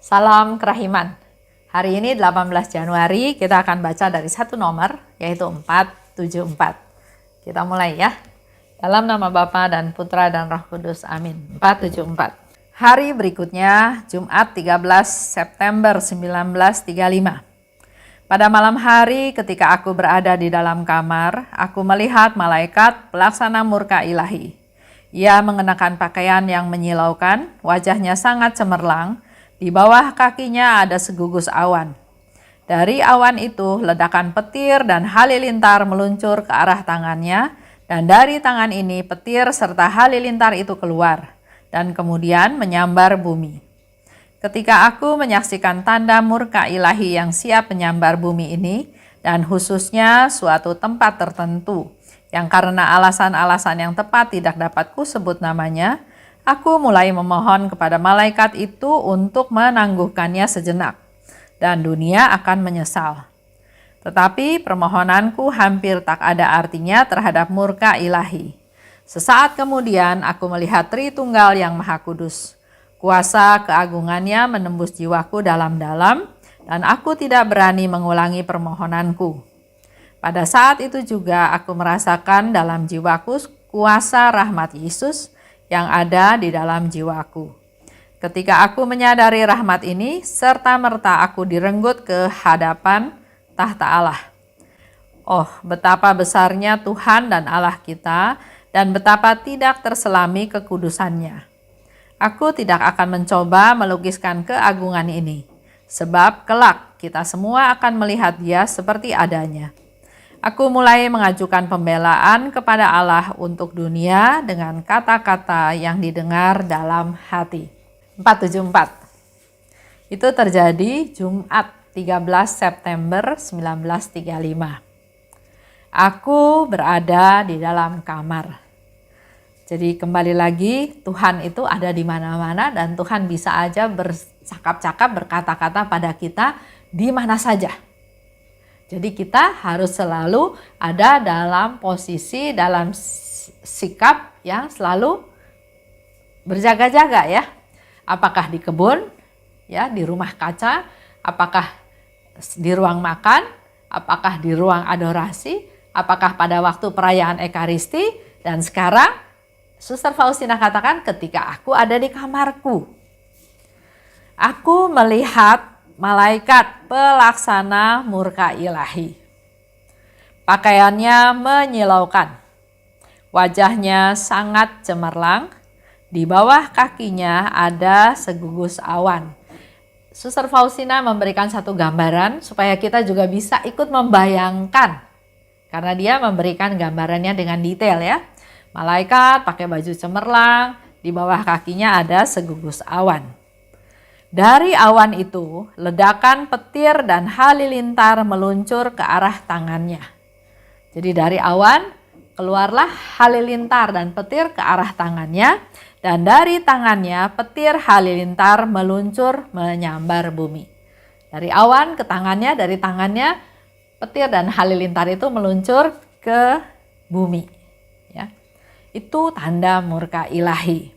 Salam kerahiman. Hari ini 18 Januari kita akan baca dari satu nomor yaitu 474. Kita mulai ya. Dalam nama Bapa dan Putra dan Roh Kudus. Amin. 474. Hari berikutnya Jumat 13 September 1935. Pada malam hari ketika aku berada di dalam kamar, aku melihat malaikat pelaksana murka ilahi. Ia mengenakan pakaian yang menyilaukan, wajahnya sangat cemerlang. Di bawah kakinya ada segugus awan. Dari awan itu ledakan petir dan halilintar meluncur ke arah tangannya, dan dari tangan ini petir serta halilintar itu keluar, dan kemudian menyambar bumi. Ketika aku menyaksikan tanda murka ilahi yang siap menyambar bumi ini, dan khususnya suatu tempat tertentu, yang karena alasan-alasan yang tepat tidak dapat kusebut namanya, aku mulai memohon kepada malaikat itu untuk menangguhkannya sejenak, dan dunia akan menyesal. Tetapi permohonanku hampir tak ada artinya terhadap murka ilahi. Sesaat kemudian aku melihat Tritunggal yang Maha Kudus. Kuasa keagungannya menembus jiwaku dalam-dalam, dan aku tidak berani mengulangi permohonanku. Pada saat itu juga aku merasakan dalam jiwaku kuasa rahmat Yesus yang ada di dalam jiwaku. Ketika aku menyadari rahmat ini, serta-merta aku direnggut ke hadapan tahta Allah. Oh, betapa besarnya Tuhan dan Allah kita, dan betapa tidak terselami kekudusannya. Aku tidak akan mencoba melukiskan keagungan ini, sebab kelak kita semua akan melihat Dia seperti adanya. Aku mulai mengajukan pembelaan kepada Allah untuk dunia dengan kata-kata yang didengar dalam hati. 474. Itu terjadi Jumat 13 September 1935. Aku berada di dalam kamar. Jadi kembali lagi, Tuhan itu ada di mana-mana dan Tuhan bisa aja bercakap-cakap, berkata-kata pada kita di mana saja. Jadi kita harus selalu ada dalam posisi, dalam sikap yang selalu berjaga-jaga ya. Apakah di kebun, ya, di rumah kaca, apakah di ruang makan, apakah di ruang adorasi, apakah pada waktu perayaan Ekaristi, dan sekarang Suster Faustina katakan ketika aku ada di kamarku. Aku melihat malaikat pelaksana murka ilahi. Pakaiannya menyilaukan. Wajahnya sangat cemerlang. Di bawah kakinya ada segugus awan. Suster Faustina memberikan satu gambaran supaya kita juga bisa ikut membayangkan. Karena dia memberikan gambarannya dengan detail ya. Malaikat pakai baju cemerlang, di bawah kakinya ada segugus awan. Dari awan itu, ledakan petir dan halilintar meluncur ke arah tangannya. Jadi dari awan, keluarlah halilintar dan petir ke arah tangannya. Dan dari tangannya, petir halilintar meluncur menyambar bumi. Dari awan ke tangannya, dari tangannya, petir dan halilintar itu meluncur ke bumi. Ya. Itu tanda murka ilahi.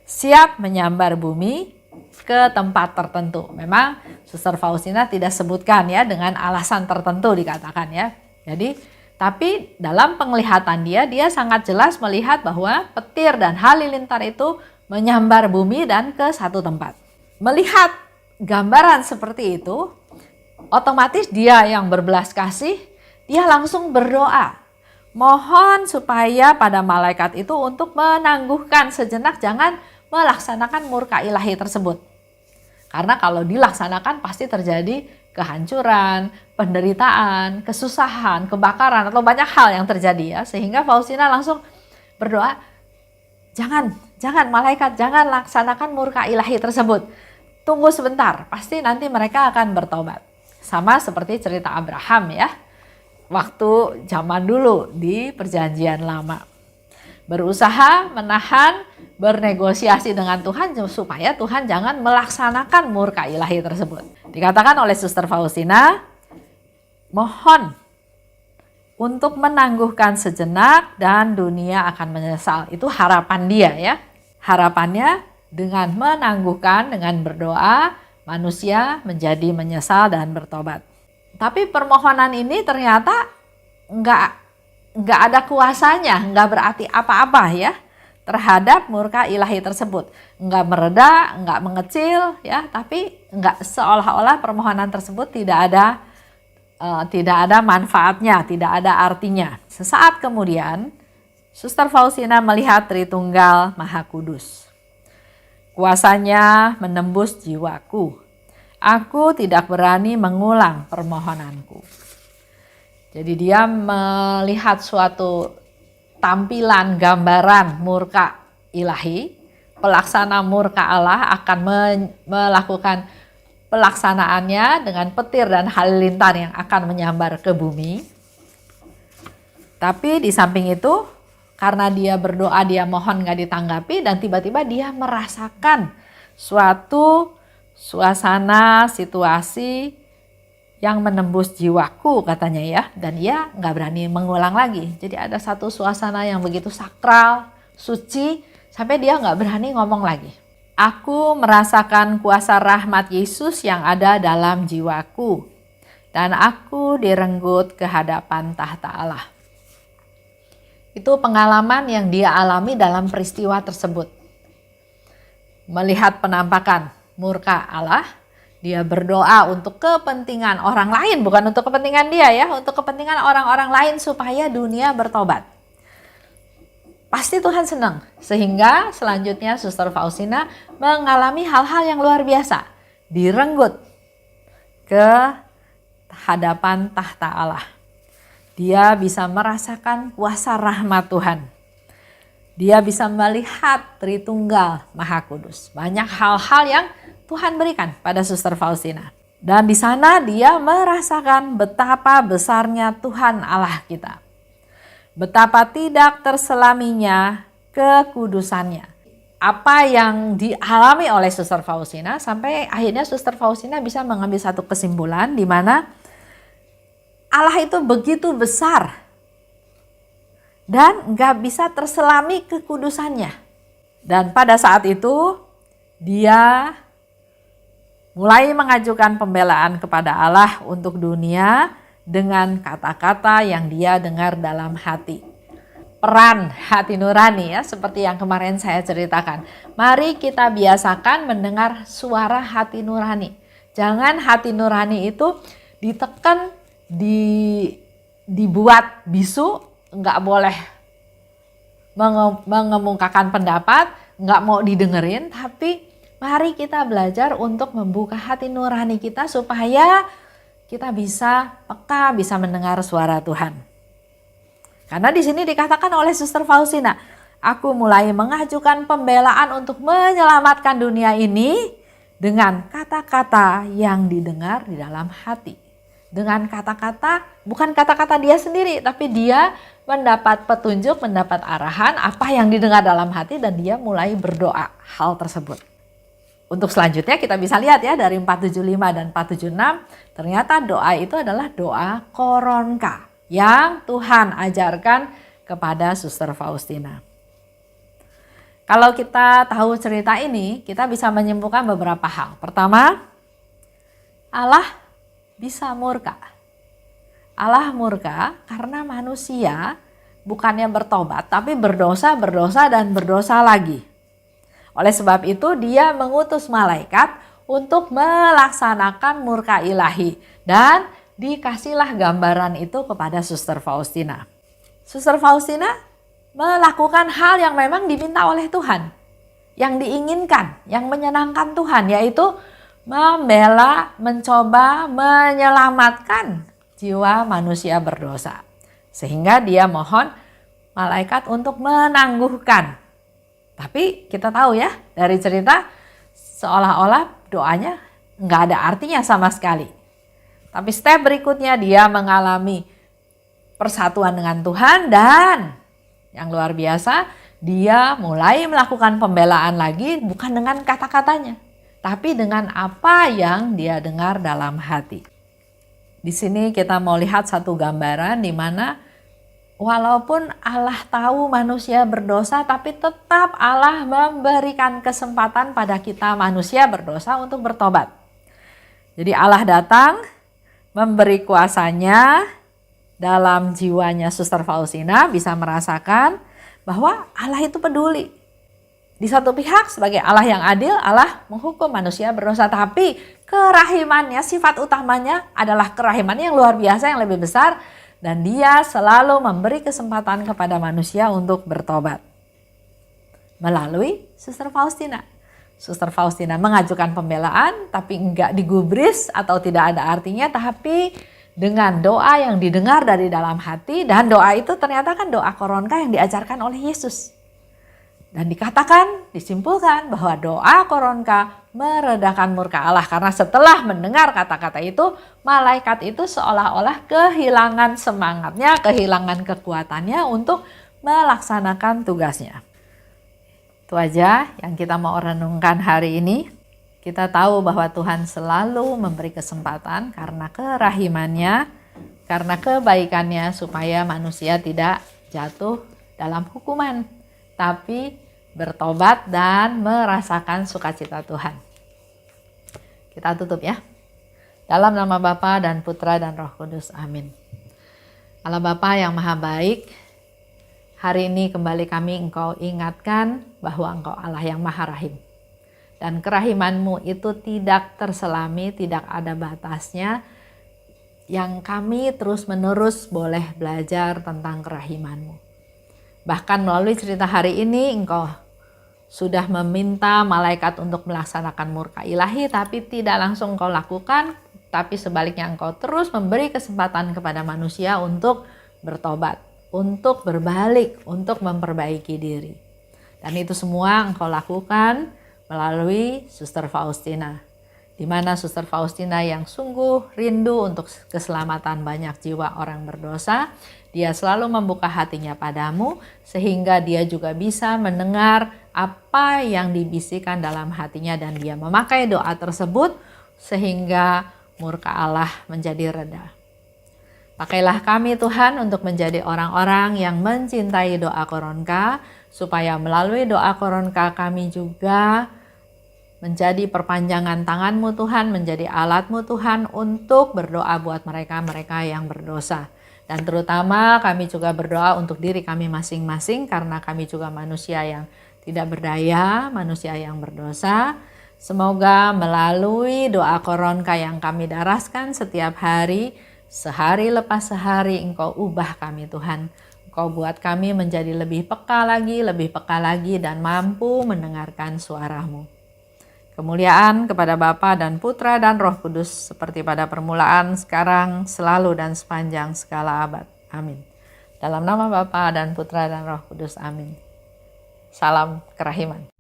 Siap menyambar bumi ke tempat tertentu. Memang Suster Faustina tidak sebutkan ya dengan alasan tertentu dikatakan ya. Jadi tapi dalam penglihatan dia sangat jelas melihat bahwa petir dan halilintar itu menyambar bumi dan ke satu tempat. Melihat gambaran seperti itu, otomatis dia yang berbelas kasih, dia langsung berdoa. Mohon supaya pada malaikat itu untuk menangguhkan sejenak, jangan melaksanakan murka ilahi tersebut. Karena kalau dilaksanakan pasti terjadi kehancuran, penderitaan, kesusahan, kebakaran, atau banyak hal yang terjadi ya. Sehingga Faustina langsung berdoa, jangan malaikat, jangan laksanakan murka ilahi tersebut. Tunggu sebentar, pasti nanti mereka akan bertobat. Sama seperti cerita Abraham ya, waktu zaman dulu di Perjanjian Lama. Berusaha menahan, bernegosiasi dengan Tuhan supaya Tuhan jangan melaksanakan murka ilahi tersebut. Dikatakan oleh Suster Faustina, mohon untuk menangguhkan sejenak dan dunia akan menyesal. Itu harapan dia ya. Harapannya dengan menangguhkan, dengan berdoa, manusia menjadi menyesal dan bertobat. Tapi permohonan ini ternyata nggak ada kuasanya, nggak berarti apa-apa ya terhadap murka ilahi tersebut. Nggak mereda, nggak mengecil ya, tapi nggak seolah-olah permohonan tersebut tidak ada manfaatnya, tidak ada artinya. Sesaat kemudian, Suster Faustina melihat Tritunggal Maha Kudus. Kuasanya menembus jiwaku. Aku tidak berani mengulang permohonanku. Jadi dia melihat suatu tampilan gambaran murka ilahi. Pelaksana murka Allah akan melakukan pelaksanaannya dengan petir dan halilintar yang akan menyambar ke bumi. Tapi di samping itu, karena dia berdoa, dia mohon gak ditanggapi, dan tiba-tiba dia merasakan suatu suasana, situasi yang menembus jiwaku katanya ya. Dan dia gak berani mengulang lagi. Jadi ada satu suasana yang begitu sakral, suci, sampai dia gak berani ngomong lagi. Aku merasakan kuasa rahmat Yesus yang ada dalam jiwaku. Dan aku direnggut ke hadapan tahta Allah. Itu pengalaman yang dia alami dalam peristiwa tersebut. Melihat penampakan murka Allah, dia berdoa untuk kepentingan orang lain, bukan untuk kepentingan dia ya, untuk kepentingan orang-orang lain supaya dunia bertobat. Pasti Tuhan senang, sehingga selanjutnya Suster Faustina mengalami hal-hal yang luar biasa, direnggut ke hadapan tahta Allah. Dia bisa merasakan kuasa rahmat Tuhan. Dia bisa melihat Tritunggal Maha Kudus. Banyak hal-hal yang Tuhan berikan pada Suster Faustina. Dan di sana dia merasakan betapa besarnya Tuhan Allah kita. Betapa tidak terselaminya kekudusannya. Apa yang dialami oleh Suster Faustina sampai akhirnya Suster Faustina bisa mengambil satu kesimpulan di mana Allah itu begitu besar dan gak bisa terselami kekudusannya. Dan pada saat itu dia mulai mengajukan pembelaan kepada Allah untuk dunia dengan kata-kata yang dia dengar dalam hati. Peran hati nurani ya, seperti yang kemarin saya ceritakan. Mari kita biasakan mendengar suara hati nurani. Jangan hati nurani itu ditekan, dibuat bisu, nggak boleh mengemukakan pendapat, nggak mau didengerin, tapi mari kita belajar untuk membuka hati nurani kita supaya kita bisa peka, bisa mendengar suara Tuhan. Karena di sini dikatakan oleh Suster Faustina, aku mulai mengajukan pembelaan untuk menyelamatkan dunia ini dengan kata-kata yang didengar di dalam hati. Dengan kata-kata, bukan kata-kata dia sendiri, tapi dia mendapat petunjuk, mendapat arahan apa yang didengar dalam hati dan dia mulai berdoa hal tersebut. Untuk selanjutnya kita bisa lihat ya dari 475 dan 476, ternyata doa itu adalah doa koronka yang Tuhan ajarkan kepada Suster Faustina. Kalau kita tahu cerita ini, kita bisa menyimpulkan beberapa hal. Pertama, Allah bisa murka. Allah murka karena manusia bukannya bertobat, tapi berdosa, dan berdosa lagi. Oleh sebab itu dia mengutus malaikat untuk melaksanakan murka ilahi. Dan dikasihlah gambaran itu kepada Suster Faustina. Suster Faustina melakukan hal yang memang diminta oleh Tuhan. Yang diinginkan, yang menyenangkan Tuhan, yaitu membela, mencoba menyelamatkan jiwa manusia berdosa. Sehingga dia mohon malaikat untuk menangguhkan. Tapi kita tahu ya dari cerita seolah-olah doanya nggak ada artinya sama sekali. Tapi step berikutnya dia mengalami persatuan dengan Tuhan dan yang luar biasa dia mulai melakukan pembelaan lagi bukan dengan kata-katanya. Tapi dengan apa yang dia dengar dalam hati. Di sini kita mau lihat satu gambaran di mana walaupun Allah tahu manusia berdosa, tapi tetap Allah memberikan kesempatan pada kita manusia berdosa untuk bertobat. Jadi Allah datang memberi kuasanya dalam jiwanya Suster Faustina, bisa merasakan bahwa Allah itu peduli. Di satu pihak sebagai Allah yang adil, Allah menghukum manusia berdosa, tapi kerahimannya, sifat utamanya adalah kerahiman yang luar biasa, yang lebih besar, dan dia selalu memberi kesempatan kepada manusia untuk bertobat melalui Suster Faustina. Suster Faustina mengajukan pembelaan, tapi enggak digubris atau tidak ada artinya, tapi dengan doa yang didengar dari dalam hati, dan doa itu ternyata kan doa koronka yang diajarkan oleh Yesus. Dan dikatakan, disimpulkan bahwa doa koronka meredakan murka Allah, karena setelah mendengar kata-kata itu, malaikat itu seolah-olah kehilangan semangatnya, kehilangan kekuatannya untuk melaksanakan tugasnya. Itu aja yang kita mau renungkan hari ini. Kita tahu bahwa Tuhan selalu memberi kesempatan karena kerahimannya, karena kebaikannya, supaya manusia tidak jatuh dalam hukuman, tapi bertobat dan merasakan sukacita Tuhan. Kita tutup ya. Dalam nama Bapa dan Putra dan Roh Kudus. Amin. Allah Bapa yang Maha Baik, hari ini kembali kami Engkau ingatkan bahwa Engkau Allah yang Maha Rahim. Dan kerahiman-Mu itu tidak terselami, tidak ada batasnya. Yang kami terus-menerus boleh belajar tentang kerahiman-Mu. Bahkan melalui cerita hari ini Engkau sudah meminta malaikat untuk melaksanakan murka ilahi, tapi tidak langsung Engkau lakukan, tapi sebaliknya Engkau terus memberi kesempatan kepada manusia untuk bertobat, untuk berbalik, untuk memperbaiki diri. Dan itu semua Engkau lakukan melalui Suster Faustina, di mana Suster Faustina yang sungguh rindu untuk keselamatan banyak jiwa orang berdosa, dia selalu membuka hatinya padamu, sehingga dia juga bisa mendengar apa yang dibisikkan dalam hatinya, dan dia memakai doa tersebut sehingga murka Allah menjadi reda. Pakailah kami Tuhan untuk menjadi orang-orang yang mencintai doa koronka, supaya melalui doa koronka kami juga menjadi perpanjangan tangan-Mu Tuhan, menjadi alat-Mu Tuhan untuk berdoa buat mereka-mereka yang berdosa. Dan terutama kami juga berdoa untuk diri kami masing-masing, karena kami juga manusia yang tidak berdaya, manusia yang berdosa. Semoga melalui doa koronka yang kami daraskan setiap hari, sehari lepas sehari, Engkau ubah kami Tuhan. Engkau buat kami menjadi lebih peka lagi, dan mampu mendengarkan suara-Mu. Kemuliaan kepada Bapa dan Putra dan Roh Kudus, seperti pada permulaan, sekarang, selalu, dan sepanjang segala abad. Amin. Dalam nama Bapa dan Putra dan Roh Kudus. Amin. Salam kerahiman.